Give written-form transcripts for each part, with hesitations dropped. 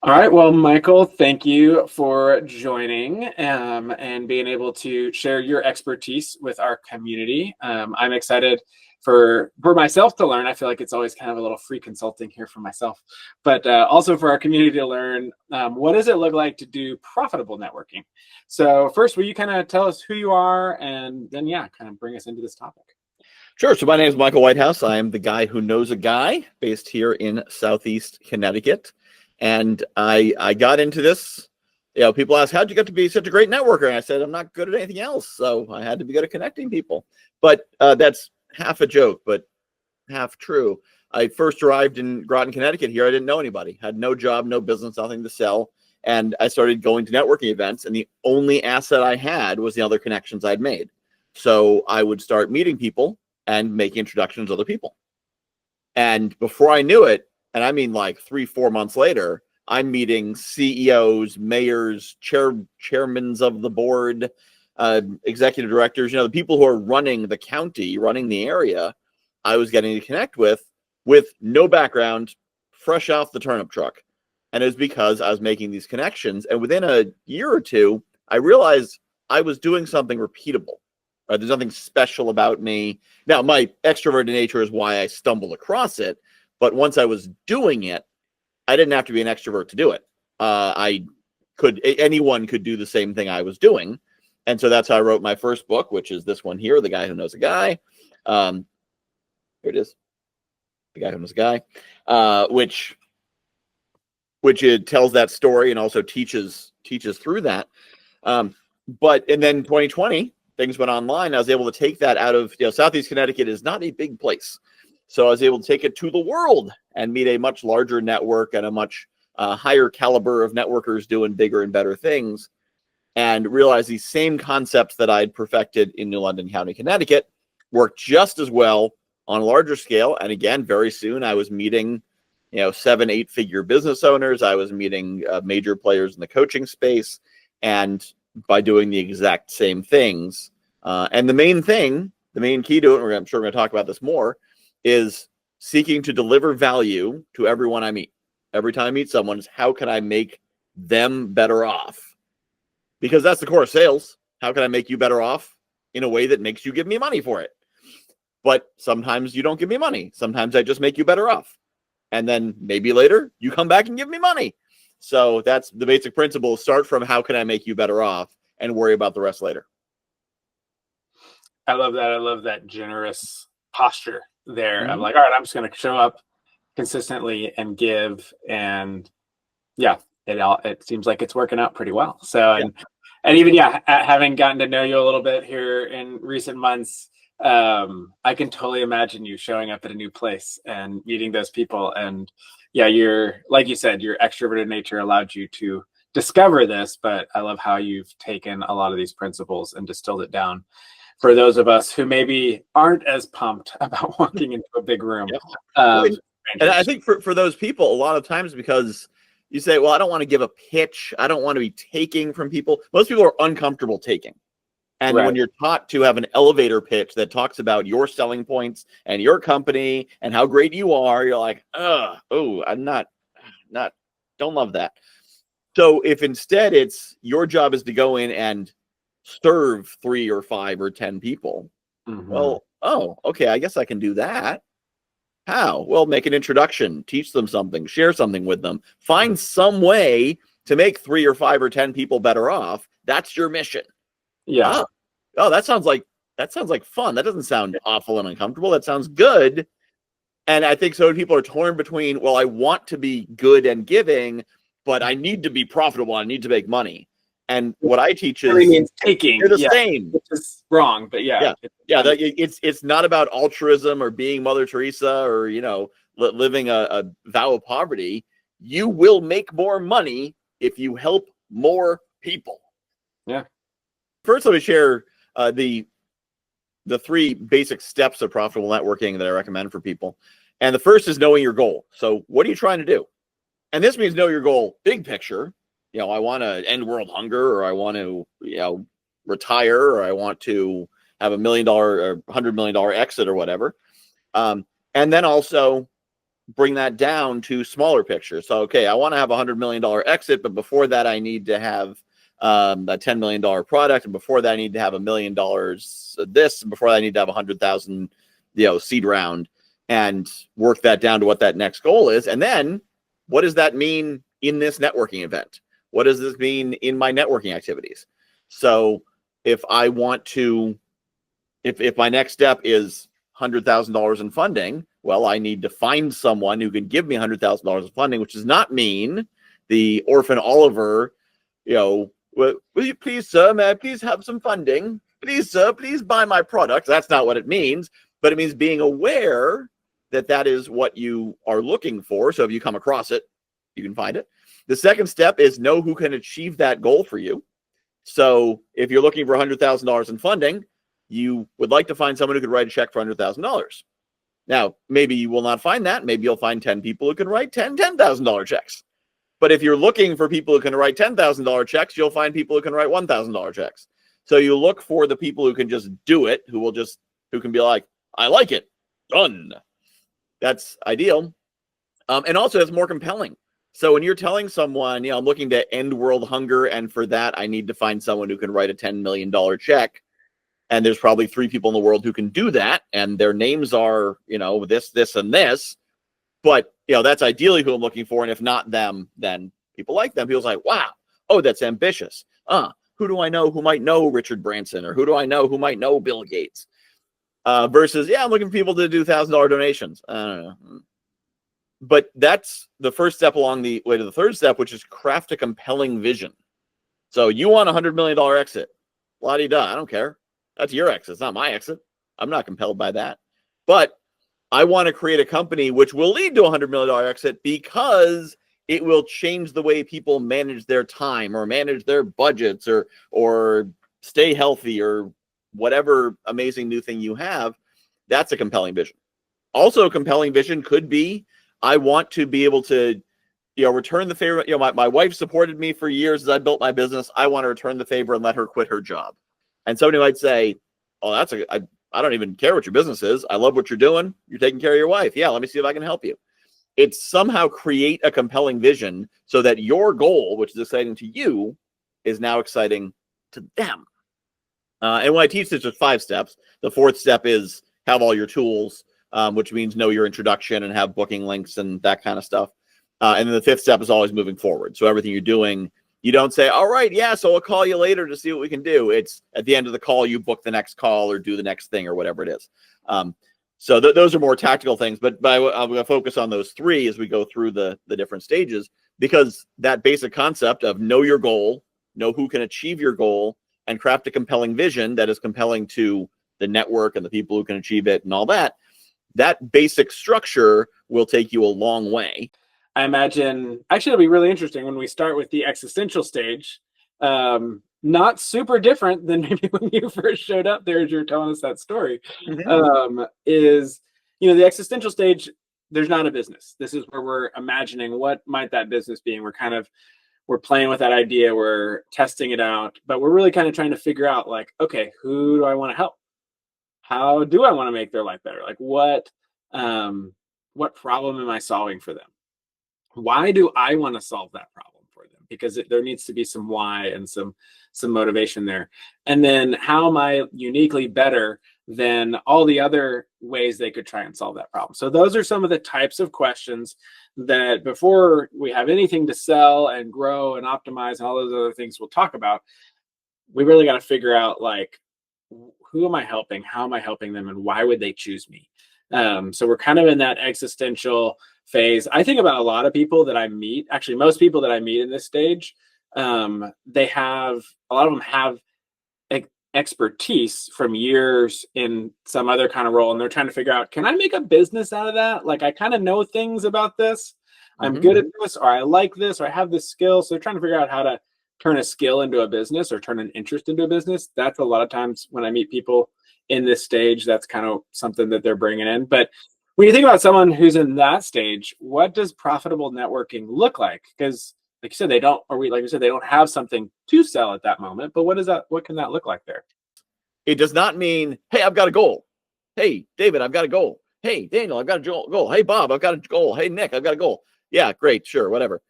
All right. Well, Michael, thank you for joining and being able to share your expertise with our community. I'm excited for myself to learn. I feel like it's always kind of a little free consulting here for myself, but also for our community to learn what does it look like to do profitable networking. So first, will you kind of tell us who you are and then, yeah, kind of bring us into this topic? Sure. So my name is Michael Whitehouse. I am the guy who knows a guy based here in Southeast Connecticut. And I got into this. People ask, how'd you get to be such a great networker? And I said, I'm not good at anything else. So I had to be good at connecting people. But that's half a joke, but half true. I first arrived in Groton, Connecticut here. I didn't know anybody, had no job, no business, nothing to sell. And I started going to networking events. And the only asset I had was the other connections I'd made. So I would start meeting people and make introductions to other people. And before I knew it, and I mean like 3-4 months later, I'm meeting CEOs, mayors, chairmen of the board, executive directors, the people who are running the county, running the area. I was getting to connect with no background, fresh off the turnip truck. And it was because I was making these connections. And within a year or two, I realized I was doing something repeatable. There's nothing special about me. Now, my extroverted nature is why I stumbled across it. But once I was doing it, I didn't have to be an extrovert to do it. Anyone could do the same thing I was doing. And so that's how I wrote my first book, which is this one here, The Guy Who Knows a Guy. Here it is. The Guy Who Knows a Guy, which it tells that story and also teaches through that. And then 2020, things went online. I was able to take that out of, Southeast Connecticut is not a big place. So I was able to take it to the world and meet a much larger network and a much higher caliber of networkers doing bigger and better things, and realize these same concepts that I'd perfected in New London County, Connecticut, work just as well on a larger scale. And again, very soon I was meeting, 7-8 figure business owners. I was meeting major players in the coaching space, and by doing the exact same things. And the main key to it, and I'm sure we're going to talk about this more, is seeking to deliver value to everyone I meet. Every time I meet someone, is how can I make them better off? Because that's the core of sales. How can I make you better off in a way that makes you give me money for it? But sometimes you don't give me money. Sometimes I just make you better off. And then maybe later you come back and give me money. So that's the basic principle. Start from how can I make you better off and worry about the rest later. I love that. I love that generous posture there. Mm-hmm. I'm like, all right, I'm just going to show up consistently and give. And yeah, it seems like it's working out pretty well. So, and even, having gotten to know you a little bit here in recent months, I can totally imagine you showing up at a new place and meeting those people. And you're, like you said, your extroverted nature allowed you to discover this, but I love how you've taken a lot of these principles and distilled it down for those of us who maybe aren't as pumped about walking into a big room. And I think for those people, a lot of times, because you say, well, I don't want to give a pitch. I don't want to be taking from people. Most people are uncomfortable taking. And when you're taught to have an elevator pitch that talks about your selling points and your company and how great you are, you're like, I'm not, don't love that. So if instead it's your job is to go in and serve 3 or 5 or 10 people, well, okay, I guess I can do that. How? Well, make an introduction, teach them something, share something with them, find some way to make 3 or 5 or 10 people better off. That's your mission. Yeah. Oh, that sounds like fun. That doesn't sound awful and uncomfortable. That sounds good. And I think so people are torn between, well, I want to be good and giving, but I need to be profitable. I need to make money. And what I teach is means taking. They're the same. Which is wrong, but it's not about altruism or being Mother Teresa or living a vow of poverty. You will make more money if you help more people. Yeah. First, let me share the 3 basic steps of profitable networking that I recommend for people. And the first is knowing your goal. So what are you trying to do? And this means know your goal, big picture. I want to end world hunger, or I want to, retire, or I want to have $1 million or $100 million exit or whatever. And then also bring that down to smaller pictures. So, okay, I want to have $100 million exit, but before that, I need to have a $10 million product. And before that, I need to have $1 million this. And before that, I need to have 100,000, seed round, and work that down to what that next goal is. And then what does that mean in this networking event? What does this mean in my networking activities? So if I want to, if my next step is $100,000 in funding, well, I need to find someone who can give me $100,000 in funding, which does not mean the orphan Oliver, will you please, sir, may I please have some funding? Please, sir, please buy my product. That's not what it means, but it means being aware that that is what you are looking for. So if you come across it, you can find it. The second step is know who can achieve that goal for you. So if you're looking for $100,000 in funding, you would like to find someone who could write a check for $100,000. Now, maybe you will not find that. Maybe you'll find 10 people who can write $10,000 checks. But if you're looking for people who can write $10,000 checks, you'll find people who can write $1,000 checks. So you look for the people who can just do it, who can be like, I like it, done. That's ideal. And also it's more compelling. So when you're telling someone, I'm looking to end world hunger, and for that, I need to find someone who can write a $10 million check. And there's probably 3 people in the world who can do that. And their names are, this, this, and this. But, that's ideally who I'm looking for. And if not them, then people like them. People's like, wow, oh, that's ambitious. Who do I know who might know Richard Branson? Or who do I know who might know Bill Gates? Versus, I'm looking for people to do $1,000 donations. I don't know. But that's the first step along the way to the third step, which is craft a compelling vision. So you want a $100 million exit. La-di-da, I don't care. That's your exit. It's not my exit. I'm not compelled by that. But I want to create a company which will lead to a $100 million exit because it will change the way people manage their time or manage their budgets or stay healthy or whatever amazing new thing you have. That's a compelling vision. Also, a compelling vision could be, I want to be able to, return the favor. My wife supported me for years as I built my business. I want to return the favor and let her quit her job. And somebody might say, oh, I don't even care what your business is. I love what you're doing. You're taking care of your wife. Yeah, let me see if I can help you. It's somehow create a compelling vision so that your goal, which is exciting to you, is now exciting to them. And when I teach this, there's 5 steps. The 4th step is have all your tools, which means know your introduction and have booking links and that kind of stuff. And then the 5th step is always moving forward. So everything you're doing, you don't say, all right, yeah, so I'll call you later to see what we can do. It's at the end of the call, you book the next call or do the next thing or whatever it is. So those are more tactical things, but I'm going to focus on those 3 as we go through the different stages, because that basic concept of know your goal, know who can achieve your goal, and craft a compelling vision that is compelling to the network and the people who can achieve it and all that, that basic structure will take you a long way. I imagine, actually, it'll be really interesting when we start with the existential stage. Not super different than maybe when you first showed up there as you're telling us that story. Mm-hmm. Is, the existential stage, there's not a business. This is where we're imagining what might that business be. And we're playing with that idea. We're testing it out, but we're really kind of trying to figure out, like, okay, who do I want to help? How do I want to make their life better? Like what problem am I solving for them? Why do I want to solve that problem for them? Because there needs to be some why and some motivation there. And then how am I uniquely better than all the other ways they could try and solve that problem? So those are some of the types of questions that before we have anything to sell and grow and optimize and all those other things we'll talk about, we really got to figure out, like, who am I helping? How am I helping them? And why would they choose me? So we're kind of in that existential phase. I think about a lot of people that I meet, actually most people that I meet in this stage, a lot of them have expertise from years in some other kind of role, and they're trying to figure out, can I make a business out of that? Like, I kind of know things about this. I'm good at this, or I like this, or I have this skill. So they're trying to figure out how to turn a skill into a business or turn an interest into a business. That's a lot of times when I meet people in this stage, that's kind of something that they're bringing in. But when you think about someone who's in that stage, what does profitable networking look like? Because like you said, they don't have something to sell at that moment. But what can that look like there? It does not mean, hey, I've got a goal. Hey, David, I've got a goal. Hey, Daniel, I've got a goal. Hey, Bob, I've got a goal. Hey, Nick, I've got a goal. Yeah, great. Sure. Whatever.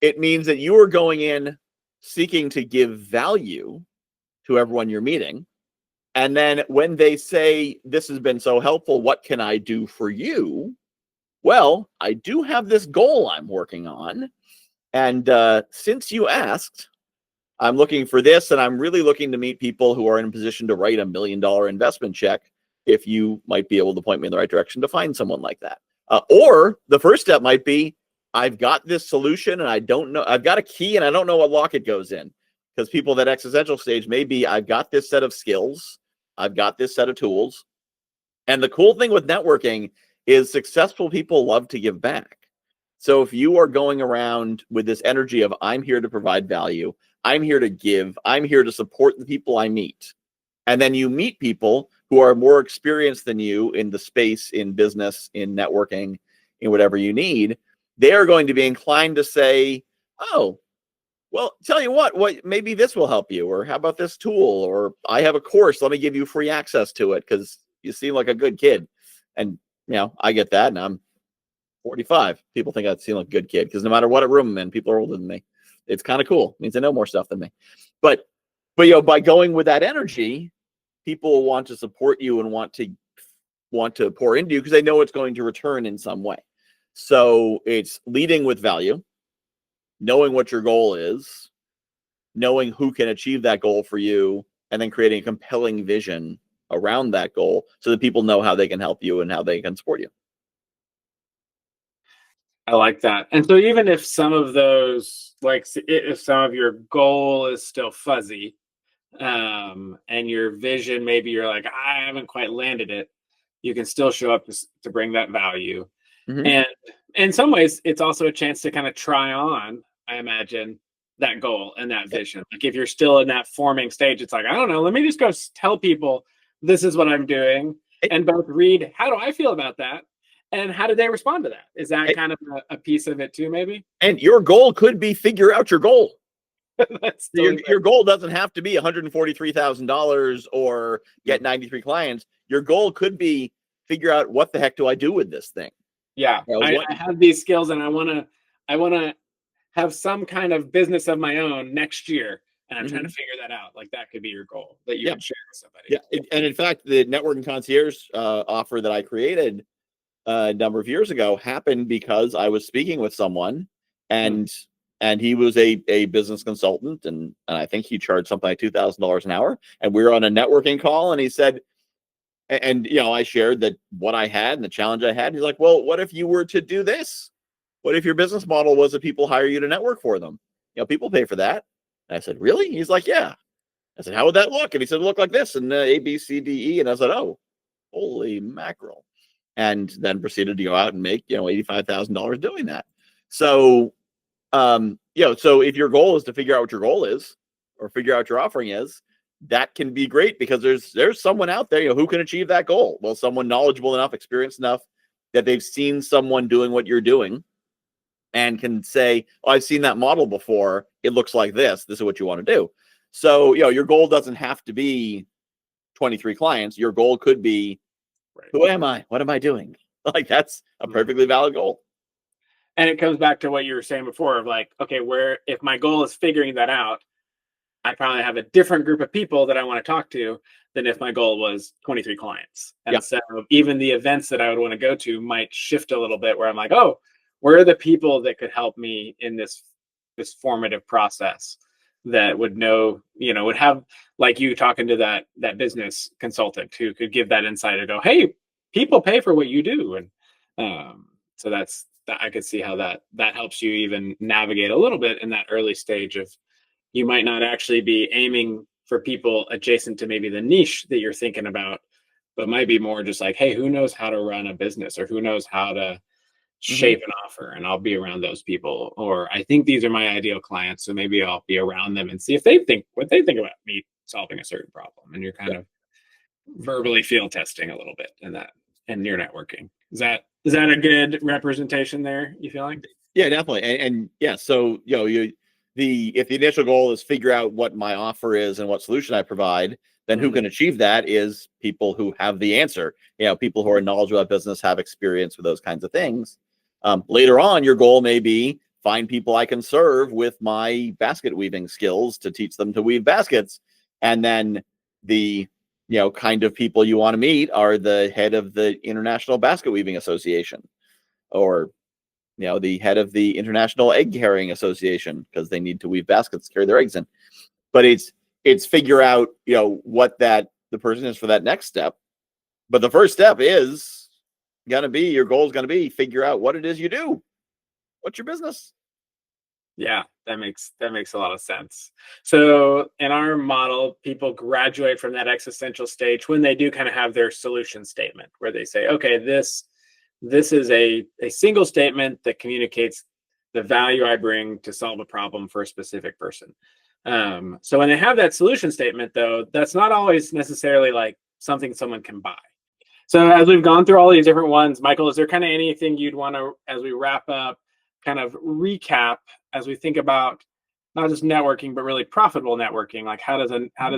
It means that you are going in seeking to give value to everyone you're meeting. And then when they say, this has been so helpful, what can I do for you? Well, I do have this goal I'm working on. And since you asked, I'm looking for this, and I'm really looking to meet people who are in a position to write $1 million investment check. If you might be able to point me in the right direction to find someone like that. Or the first step might be, I've got this solution and I don't know, I've got a key and I don't know what lock it goes in. Because people that existential stage may be, I've got this set of skills, I've got this set of tools. And the cool thing with networking is successful people love to give back. So if you are going around with this energy of, I'm here to provide value, I'm here to give, I'm here to support the people I meet. And then you meet people who are more experienced than you in the space, in business, in networking, in whatever you need, they are going to be inclined to say, oh, well, tell you what, maybe this will help you, or how about this tool, or I have a course, let me give you free access to it because you seem like a good kid. And, I get that, and I'm 45. People think I seem like a good kid because no matter what room I'm in, people are older than me. It's kind of cool. It means they know more stuff than me. But by going with that energy, people will want to support you and want to pour into you because they know it's going to return in some way. So it's leading with value, knowing what your goal is, knowing who can achieve that goal for you, and then creating a compelling vision around that goal so that people know how they can help you and how they can support you. I like that. And so even if some of those, like if some of your goal is still fuzzy, and your vision, maybe you're like, I haven't quite landed it, you can still show up to bring that value. Mm-hmm. And in some ways, it's also a chance to kind of try on, I imagine, that goal and that vision. Like if you're still in that forming stage, it's like, I don't know, let me just go tell people this is what I'm doing, and both read, how do I feel about that? And how do they respond to that? Is that kind of a piece of it too, maybe? And your goal could be figure out your goal. That's your goal doesn't have to be $143,000 or get 93 clients. Your goal could be figure out what the heck do I do with this thing? Yeah, I have these skills and I want to have some kind of business of my own next year. And I'm trying to figure that out. Like that could be your goal that you could share with somebody. Yeah. And in fact, the networking concierge offer that I created a number of years ago happened because I was speaking with someone and he was a business consultant and I think he charged something like $2,000 an hour. And we were on a networking call and he said, and I shared that what I had and the challenge I had. He's like, well, what if you were to do this? What if your business model was that people hire you to network for them? People pay for that. And I said, really? He's like, yeah. I said, how would that look? And he said, look like this and A, B, C, D, E. And I said, oh, holy mackerel. And then proceeded to go out and make, $85,000 doing that. So, so if your goal is to figure out what your goal is or figure out what your offering is, that can be great because there's someone out there, who can achieve that goal. Well, someone knowledgeable enough, experienced enough that they've seen someone doing what you're doing and can say, oh, I've seen that model before. It looks like this. This is what you want to do. So, your goal doesn't have to be 23 clients. Your goal could be, who am I? What am I doing? Like, that's a perfectly valid goal. And it comes back to what you were saying before of like, okay, if my goal is figuring that out, I probably have a different group of people that I want to talk to than if my goal was 23 clients. And so even the events that I would want to go to might shift a little bit where I'm like, oh, where are the people that could help me in this formative process that would know, would have, like you talking to that business consultant who could give that insight and go, hey, people pay for what you do. And so that's that. I could see how that helps you even navigate a little bit in that early stage of, you might not actually be aiming for people adjacent to maybe the niche that you're thinking about, but might be more just like, hey, who knows how to run a business or who knows how to shape an offer, and I'll be around those people. Or I think these are my ideal clients, so maybe I'll be around them and see if they think what they think about me solving a certain problem. And you're kind of verbally field testing a little bit in that, and your networking. Is that a good representation there, you feel like? Yeah, definitely. And yeah, so if the initial goal is figure out what my offer is and what solution I provide, Then who can achieve that is people who have the answer. People who are knowledgeable about business, have experience with those kinds of things. Later on, your goal may be find people I can serve with my basket weaving skills to teach them to weave baskets. And then the kind of people you want to meet are the head of the International Basket Weaving Association, or the head of the International Egg Carrying Association, because they need to weave baskets to carry their eggs in. But it's figure out what the person is for that next step. But the first step is your goal is going to be figure out what it is you do. What's your business? Yeah, that makes a lot of sense. So in our model, people graduate from that existential stage when they do kind of have their solution statement, where they say, okay, this is a single statement that communicates the value I bring to solve a problem for a specific person. So when they have that solution statement, though, that's not always necessarily like something someone can buy. So as we've gone through all these different ones, Michael, is there kind of anything you'd want to, as we wrap up, kind of recap as we think about not just networking, but really profitable networking? Like how does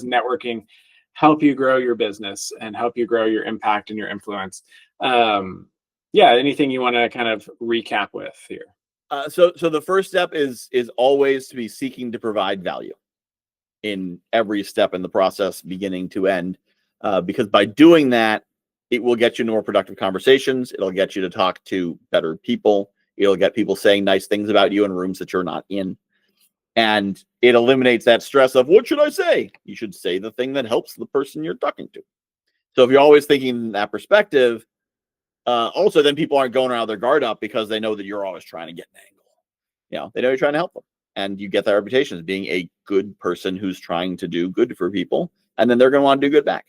networking help you grow your business and help you grow your impact and your influence? Anything you want to kind of recap with here? So the first step is always to be seeking to provide value in every step in the process, beginning to end, because by doing that, it will get you into more productive conversations. It'll get you to talk to better people. It'll get people saying nice things about you in rooms that you're not in. And it eliminates that stress of, what should I say? You should say the thing that helps the person you're talking to. So if you're always thinking in that perspective, also then people aren't going around their guard up because they know that you're always trying to get an angle. They know you're trying to help them. And you get that reputation as being a good person who's trying to do good for people. And then they're going to want to do good back.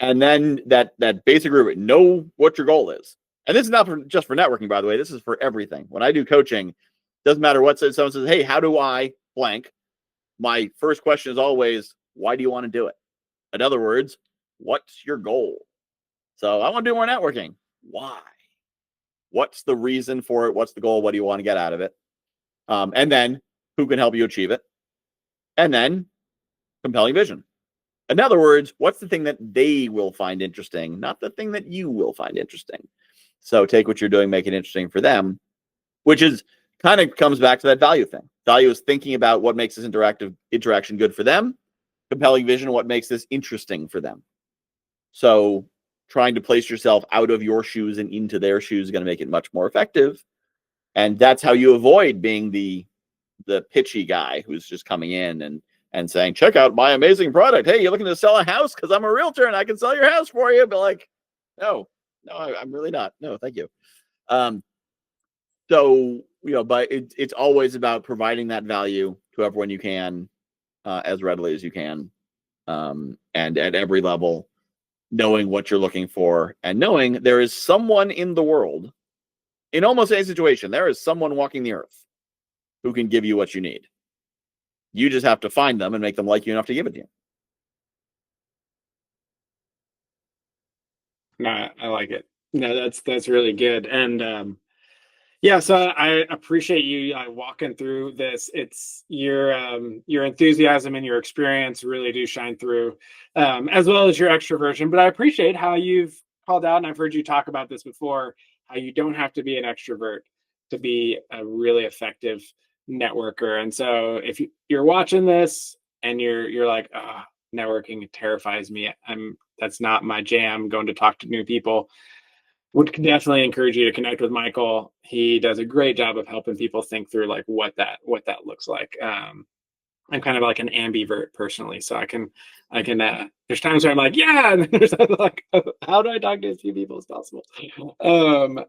And then that basic rubric, know what your goal is. And this is not just for networking, by the way. This is for everything. When I do coaching, doesn't matter what someone says, hey, how do I blank? My first question is always, why do you want to do it? In other words, what's your goal? So I want to do more networking. Why? What's the reason for it? What's the goal? What do you want to get out of it? And then who can help you achieve it? And then compelling vision. In other words, what's the thing that they will find interesting, not the thing that you will find interesting? So take what you're doing, make it interesting for them, which is kind of comes back to that value thing. Value is thinking about what makes this interaction good for them. Compelling vision, what makes this interesting for them. So trying to place yourself out of your shoes and into their shoes is going to make it much more effective. And that's how you avoid being the pitchy guy who's just coming in and saying, check out my amazing product. Hey, you're looking to sell a house? Because I'm a realtor and I can sell your house for you. But like, no, I'm really not. No, thank you. But it's always about providing that value to everyone you can, as readily as you can. And at every level, knowing what you're looking for and knowing there is someone in the world, in almost any situation, there is someone walking the earth who can give you what you need. You just have to find them and make them like you enough to give it to you. No, I like it. No, that's really good. And so I appreciate you walking through this. It's your enthusiasm and your experience really do shine through, as well as your extroversion. But I appreciate how you've called out, and I've heard you talk about this before, how you don't have to be an extrovert to be a really effective networker. And so if you're watching this and you're like, networking terrifies me, that's not my jam, going to talk to new people, would definitely encourage you to connect with Michael. He does a great job of helping people think through like what that looks like. I'm kind of like an ambivert personally, so I can there's times where I'm like, yeah, and there's like, how do I talk to as few people as possible?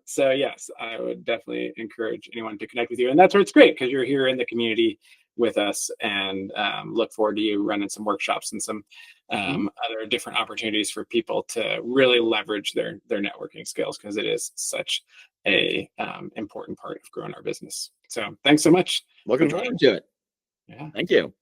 So yes, I would definitely encourage anyone to connect with you, and that's where it's great, because you're here in the community with us, and look forward to you running some workshops and some other different opportunities for people to really leverage their networking skills, because it is such a important part of growing our business. So thanks so much. Looking forward to it. Yeah. Thank you.